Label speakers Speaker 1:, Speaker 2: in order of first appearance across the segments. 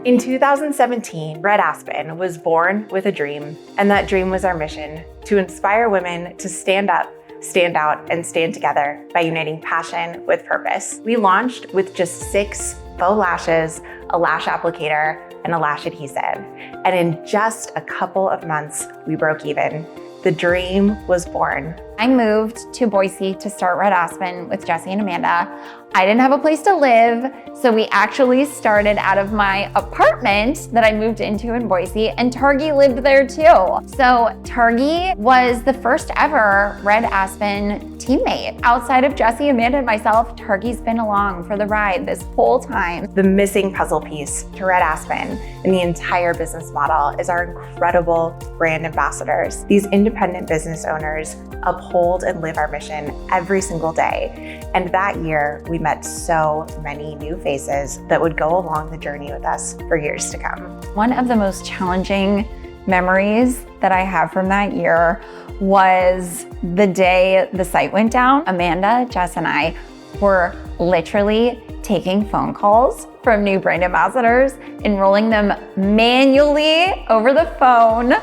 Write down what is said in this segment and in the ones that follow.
Speaker 1: In 2017, Red Aspen was born with a dream, and that dream was our mission: to inspire women to stand up, stand out, and stand together by uniting passion with purpose. We launched with just 6 faux lashes, a lash applicator, and a lash adhesive. And in just a couple of months, we broke even. The dream was born.
Speaker 2: I moved to Boise to start Red Aspen with Jesse and Amanda. I didn't have a place to live, so we actually started out of my apartment that I moved into in Boise, and Targi lived there too. So Targi was the first ever Red Aspen teammate. Outside of Jesse, Amanda, and myself, Targi's been along for the ride this whole time.
Speaker 1: The missing puzzle piece to Red Aspen and the entire business model is our incredible brand ambassadors. These independent business owners uphold and live our mission every single day. And that year, we met so many new faces that would go along the journey with us for years to come.
Speaker 2: One of the most challenging memories that I have from that year was the day the site went down. Amanda, Jess, and I were literally taking phone calls from new brand ambassadors, enrolling them manually over the phone,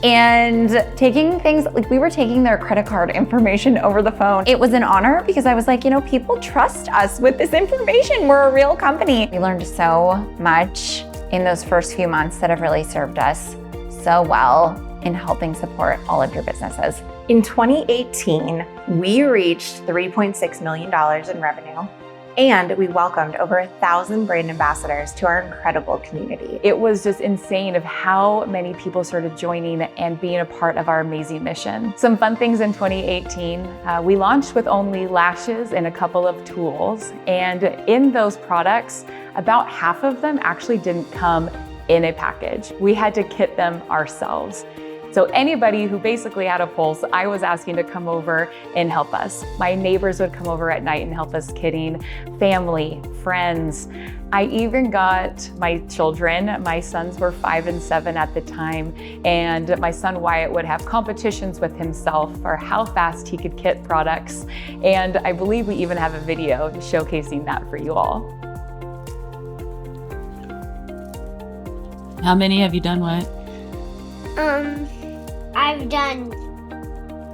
Speaker 2: and taking things, like we were taking their credit card information over the phone. It was an honor because I was like, people trust us with this information. We're a real company. We learned so much in those first few months that have really served us so well in helping support all of your businesses.
Speaker 1: In 2018, we reached $3.6 million in revenue, and we welcomed over 1,000 brand ambassadors to our incredible community.
Speaker 3: It was just insane of how many people started joining and being a part of our amazing mission. Some fun things in 2018, we launched with only lashes and a couple of tools. And in those products, about half of them actually didn't come in a package. We had to kit them ourselves. So anybody who basically had a pulse, I was asking to come over and help us. My neighbors would come over at night and help us kitting, family, friends. I even got my children, my sons were 5 and 7 at the time, and my son Wyatt would have competitions with himself for how fast he could kit products. And I believe we even have a video showcasing that for you all.
Speaker 4: How many have you done, Wyatt?
Speaker 5: I've done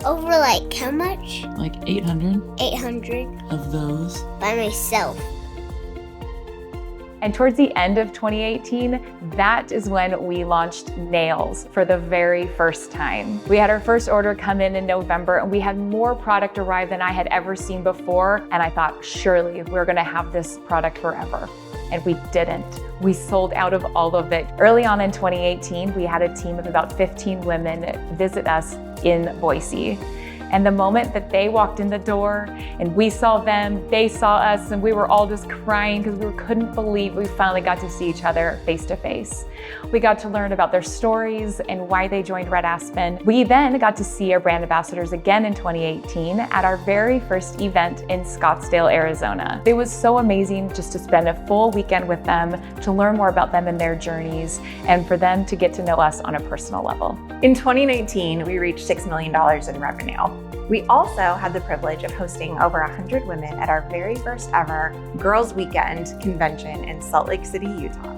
Speaker 5: over how much?
Speaker 4: Like 800?
Speaker 5: 800
Speaker 4: of those.
Speaker 5: by myself.
Speaker 3: And towards the end of 2018, that is when we launched nails for the very first time. We had our first order come in November, and we had more product arrive than I had ever seen before. And I thought, surely we're gonna have this product forever. And we didn't. We sold out of all of it. Early on in 2018, we had a team of about 15 women visit us in Boise. And the moment that they walked in the door and we saw them, they saw us, and we were all just crying because we couldn't believe we finally got to see each other face to face. We got to learn about their stories and why they joined Red Aspen. We then got to see our brand ambassadors again in 2018 at our very first event in Scottsdale, Arizona. It was so amazing just to spend a full weekend with them, to learn more about them and their journeys, and for them to get to know us on a personal level.
Speaker 1: In 2019, we reached $6 million in revenue. We also had the privilege of hosting over 100 women at our very first ever Girls Weekend convention in Salt Lake City, Utah.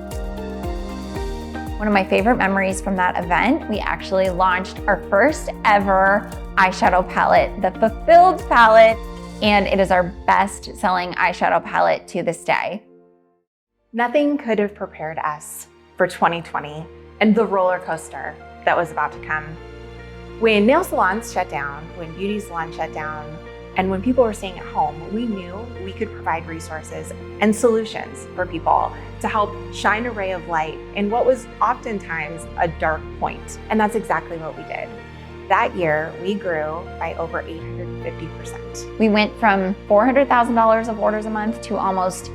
Speaker 2: One of my favorite memories from that event, we actually launched our first ever eyeshadow palette, the Fulfilled palette, and it is our best selling eyeshadow palette to this day.
Speaker 1: Nothing could have prepared us for 2020 and the roller coaster that was about to come. When nail salons shut down, when beauty salons shut down, and when people were staying at home, we knew we could provide resources and solutions for people to help shine a ray of light in what was oftentimes a dark point. And that's exactly what we did. That year, we grew by over 850%.
Speaker 2: We went from $400,000 of orders a month to almost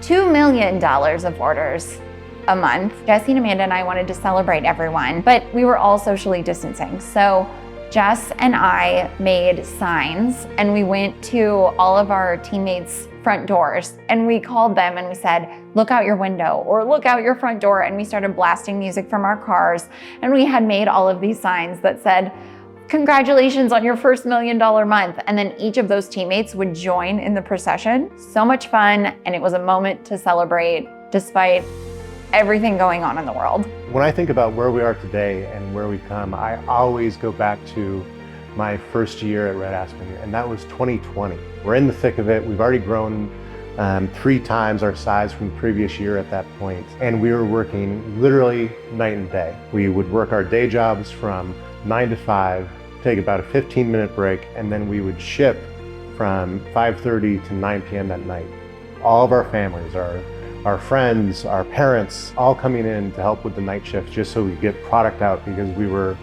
Speaker 2: $2 million of orders a month. Jesse and Amanda and I wanted to celebrate everyone, but we were all socially distancing. So Jess and I made signs, and we went to all of our teammates' front doors, and we called them and we said, look out your window or look out your front door. And we started blasting music from our cars. And we had made all of these signs that said, congratulations on your first $1 million month. And then each of those teammates would join in the procession. So much fun. And it was a moment to celebrate despite everything going on in the world.
Speaker 6: When I think about where we are today and where we've come, I always go back to my first year at Red Aspen, and that was 2020. We're in the thick of it. We've already grown 3 times our size from the previous year at that point, and we were working literally night and day. We would work our day jobs from 9 to 5, take about a 15-minute break, and then we would ship from 5:30 to 9 p.m. at night. All of our families, our friends, our parents, all coming in to help with the night shift just so we get product out because we were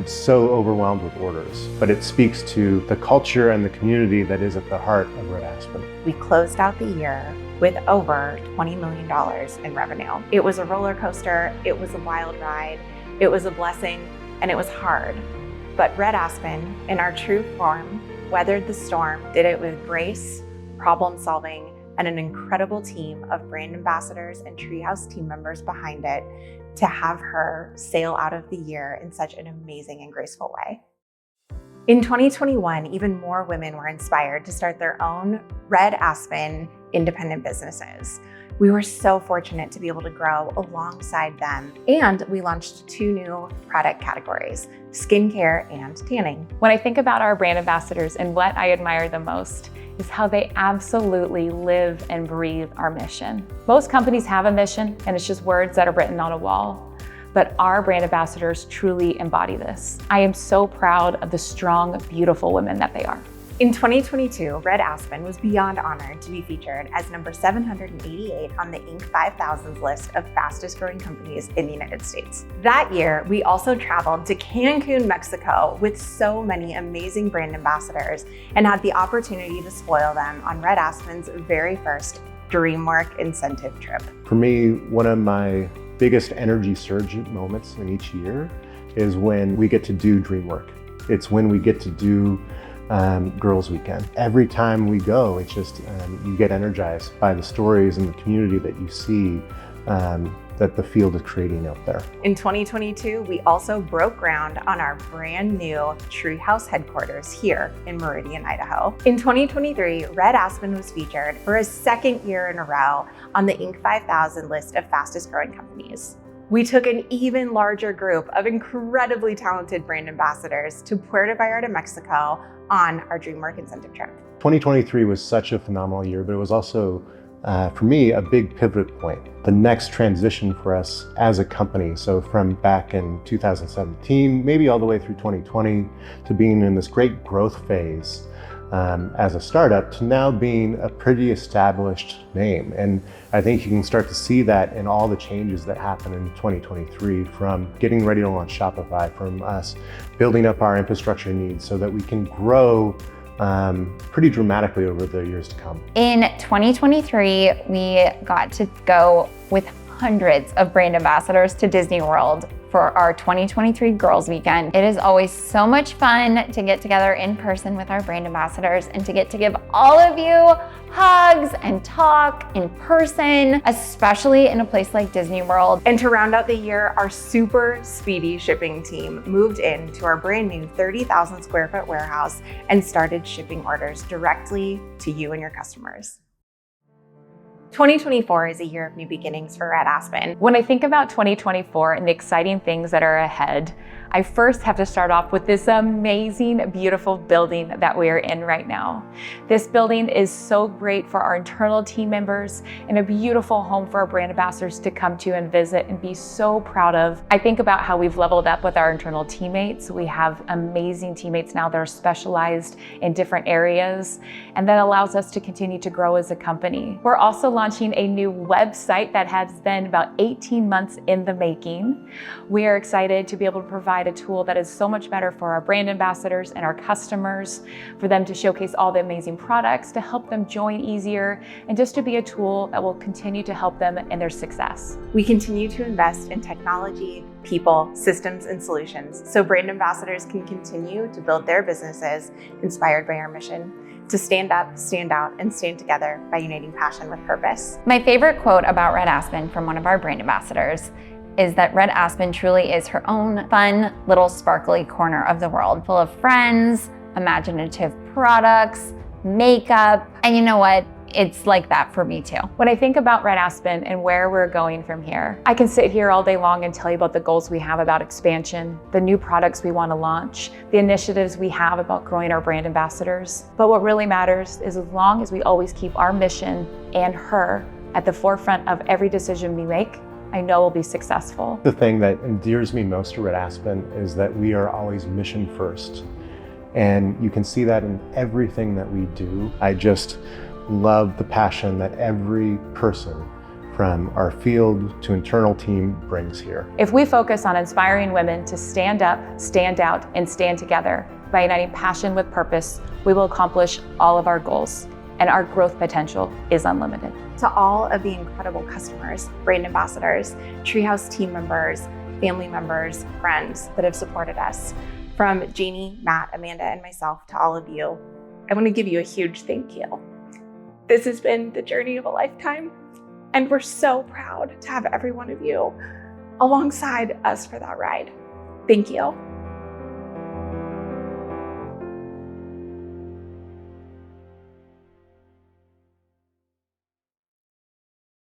Speaker 6: so overwhelmed with orders. But it speaks to the culture and the community that is at the heart of Red Aspen.
Speaker 1: We closed out the year with over $20 million in revenue. It was a roller coaster, it was a wild ride, it was a blessing, and it was hard. But Red Aspen, in our true form, weathered the storm, did it with grace, problem solving, and an incredible team of brand ambassadors and Treehouse team members behind it to have her sail out of the year in such an amazing and graceful way. In 2021, even more women were inspired to start their own Red Aspen independent businesses. We were so fortunate to be able to grow alongside them, and we launched 2 new product categories, skincare and tanning.
Speaker 3: When I think about our brand ambassadors and what I admire the most is how they absolutely live and breathe our mission. Most companies have a mission and it's just words that are written on a wall, but our brand ambassadors truly embody this. I am so proud of the strong, beautiful women that they are.
Speaker 1: In 2022, Red Aspen was beyond honored to be featured as number 788 on the Inc. 5000's list of fastest growing companies in the United States. That year, we also traveled to Cancun, Mexico with so many amazing brand ambassadors and had the opportunity to spoil them on Red Aspen's very first DreamWork incentive trip.
Speaker 6: For me, one of my biggest energy surge moments in each year is when we get to do DreamWork. It's when we get to do Girls Weekend. Every time we go, it's just you get energized by the stories and the community that you see that the field is creating out there.
Speaker 1: In 2022, we also broke ground on our brand new Treehouse headquarters here in Meridian, Idaho. In 2023, Red Aspen was featured for a 2nd year in a row on the Inc. 5000 list of fastest growing companies. We took an even larger group of incredibly talented brand ambassadors to Puerto Vallarta, Mexico on our DreamWork incentive trip.
Speaker 6: 2023 was such a phenomenal year, but it was also, for me, a big pivot point. The next transition for us as a company, so from back in 2017, maybe all the way through 2020, to being in this great growth phase as a startup, to now being a pretty established name. And I think you can start to see that in all the changes that happen in 2023, from getting ready to launch Shopify, from us building up our infrastructure needs so that we can grow pretty dramatically over the years to come.
Speaker 2: In 2023, we got to go with hundreds of brand ambassadors to Disney World for our 2023 Girls Weekend. It is always so much fun to get together in person with our brand ambassadors and to get to give all of you hugs and talk in person, especially in a place like Disney World.
Speaker 1: And to round out the year, our super speedy shipping team moved into our brand new 30,000 square foot warehouse and started shipping orders directly to you and your customers. 2024 is a year of new beginnings for Red Aspen.
Speaker 3: When I think about 2024 and the exciting things that are ahead, I first have to start off with this amazing, beautiful building that we are in right now. This building is so great for our internal team members and a beautiful home for our brand ambassadors to come to and visit and be so proud of. I think about how we've leveled up with our internal teammates. We have amazing teammates now that are specialized in different areas, and that allows us to continue to grow as a company. We're also launching a new website that has been about 18 months in the making. We are excited to be able to provide a tool that is so much better for our brand ambassadors and our customers, for them to showcase all the amazing products, to help them join easier, and just to be a tool that will continue to help them in their success.
Speaker 1: We continue to invest in technology, people, systems, and solutions so brand ambassadors can continue to build their businesses inspired by our mission to stand up, stand out, and stand together by uniting passion with purpose.
Speaker 2: My favorite quote about Red Aspen from one of our brand ambassadors is that Red Aspen truly is her own fun little sparkly corner of the world, full of friends, imaginative products, makeup, and you know what? it's like that for me too.
Speaker 3: When I think about Red Aspen and where we're going from here, I can sit here all day long and tell you about the goals we have about expansion, the new products we want to launch, the initiatives we have about growing our brand ambassadors. But what really matters is as long as we always keep our mission and her at the forefront of every decision we make, I know we'll be successful.
Speaker 6: The thing that endears me most to Red Aspen is that we are always mission first. And you can see that in everything that we do. I just love the passion that every person from our field to internal team brings here.
Speaker 3: If we focus on inspiring women to stand up, stand out, and stand together by uniting passion with purpose, we will accomplish all of our goals, and our growth potential is unlimited.
Speaker 1: To all of the incredible customers, brand ambassadors, Treehouse team members, family members, friends that have supported us, from Genie, Matt, Amanda, and myself to all of you, I want to give you a huge thank you. This has been the journey of a lifetime, and we're so proud to have every one of you alongside us for that ride. Thank you.